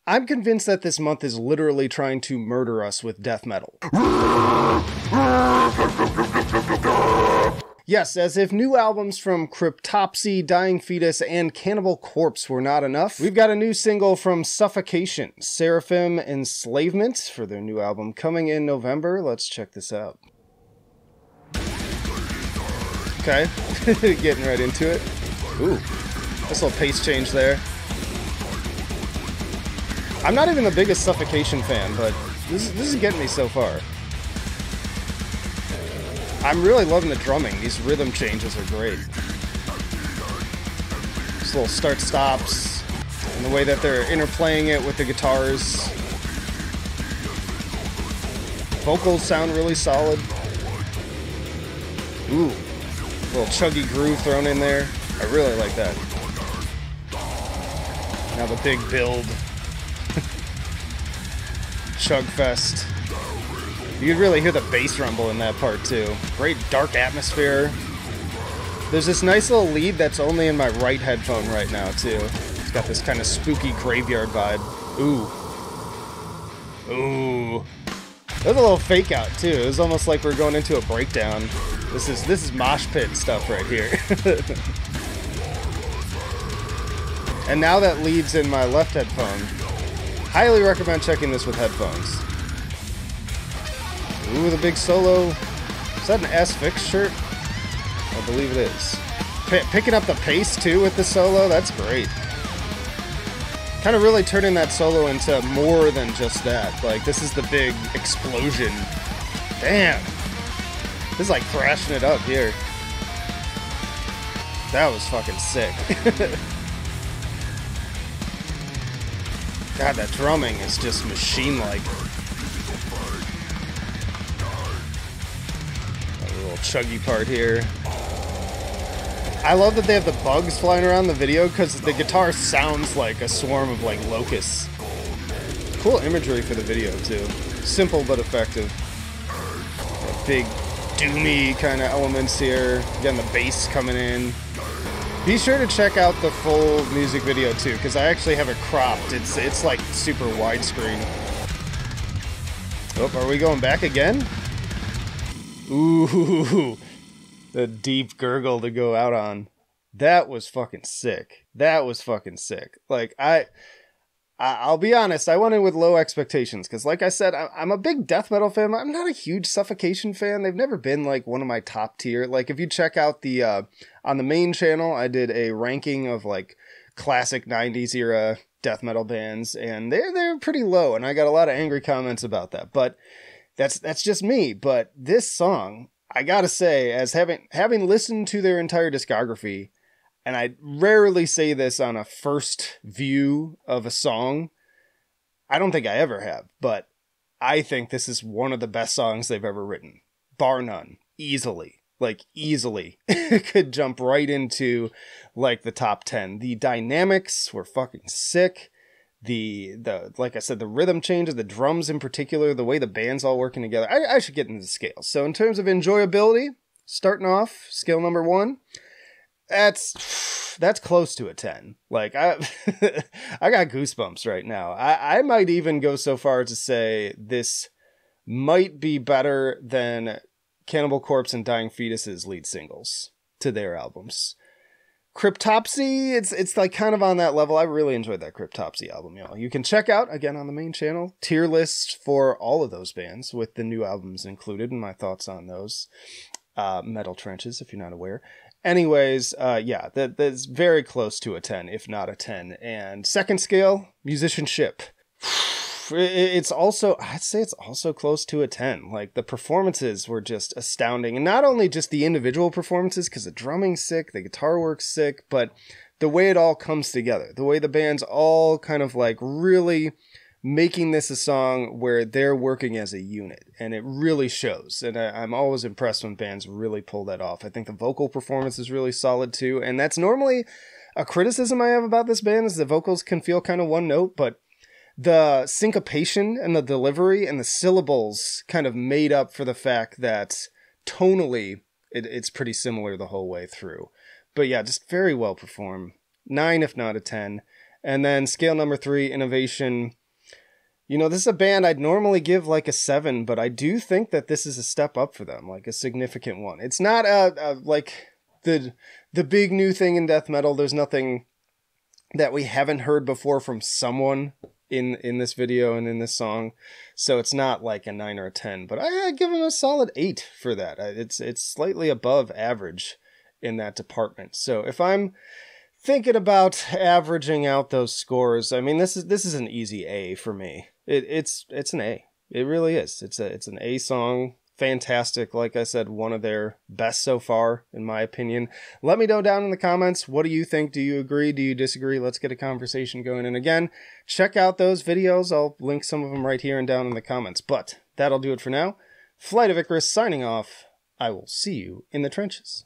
I'm convinced that this month is literally trying to murder us with death metal. Yes, as if new albums from Cryptopsy, Dying Fetus, and Cannibal Corpse were not enough, we've got a new single from Suffocation, Seraphim Enslavement, for their new album coming in November. Let's check this out. Okay, getting right into it. Ooh, this little pace change there. I'm not even the biggest Suffocation fan, but this is getting me so far. I'm really loving the drumming. These rhythm changes are great. These little start-stops, and the way that they're interplaying it with the guitars. Vocals sound really solid. Ooh, a little chuggy groove thrown in there. I really like that. Now the big build. Chugfest. You could really hear the bass rumble in that part too. Great dark atmosphere. There's this nice little lead that's only in my right headphone right now too. It's got this kind of spooky graveyard vibe. Ooh. Ooh. There's a little fake out too. It was almost like we're going into a breakdown. This is mosh pit stuff right here. And now that lead's in my left headphone. Highly recommend checking this with headphones. Ooh, the big solo. Is that an S-Fix shirt? I believe it is. Picking up the pace, too, with the solo. That's great. Kind of really turning that solo into more than just that. Like, this is the big explosion. Damn. This is like thrashing it up here. That was fucking sick. God, that drumming is just machine-like. A little chuggy part here. I love that they have the bugs flying around the video because the guitar sounds like a swarm of like locusts. Cool imagery for the video too. Simple but effective. Big doomy kind of elements here. Again, the bass coming in. Be sure to check out the full music video too, because I actually have it cropped. It's like super widescreen. Oh, are we going back again? Ooh, the deep gurgle to go out on. That was fucking sick. That was fucking sick. Like, I'll be honest, I went in with low expectations, because like I said, I'm a big death metal fan. I'm not a huge Suffocation fan. They've never been like one of my top tier. Like, if you check out the, on the main channel, I did a ranking of like classic 90s era death metal bands, and they're pretty low, and I got a lot of angry comments about that, but that's just me. But this song, I gotta say, as having listened to their entire discography, and I rarely say this on a first view of a song, I don't think I ever have, but I think this is one of the best songs they've ever written, bar none, easily. Like, easily. Could jump right into, like, the top 10. The dynamics were fucking sick. The like I said, the rhythm changes, the drums in particular, the way the band's all working together. I should get into the scales. So in terms of enjoyability, starting off, scale number 1, that's close to a 10. Like, I got goosebumps right now. I might even go so far as to say this might be better than Cannibal Corpse and Dying Fetus's lead singles to their albums. Cryptopsy, it's like kind of on that level. I really enjoyed that Cryptopsy album, y'all. You can check out, again, on the main channel, tier lists for all of those bands with the new albums included and my thoughts on those. Metal Trenches, if you're not aware. Anyways, yeah, that's very close to a 10, if not a 10. And second scale, musicianship. It's also, I'd say it's also close to a 10. Like, the performances were just astounding. And not only just the individual performances, because the drumming's sick, the guitar work's sick, but the way it all comes together. The way the band's all kind of like really making this a song where they're working as a unit. And it really shows. And I'm always impressed when bands really pull that off. I think the vocal performance is really solid too. And that's normally a criticism I have about this band, is the vocals can feel kind of one note, but the syncopation and the delivery and the syllables kind of made up for the fact that tonally it's pretty similar the whole way through. But yeah, just very well performed. 9 if not a 10. And then scale number 3, innovation. You know, this is a band I'd normally give like a 7, but I do think that this is a step up for them, like a significant one. It's not like the big new thing in death metal. There's nothing that we haven't heard before from someone in this video and in this song. So it's not like a 9 or a 10, but I give them a solid 8 for that. It's slightly above average in that department. So if I'm thinking about averaging out those scores, I mean, this is an easy A for me. It's an A. It really is. It's an A song. Fantastic. Like I said, one of their best so far, in my opinion. Let me know down in the comments. What do you think? Do you agree? Do you disagree? Let's get a conversation going. And again, check out those videos. I'll link some of them right here and down in the comments. But that'll do it for now. Flight of Icarus signing off. I will see you in the trenches.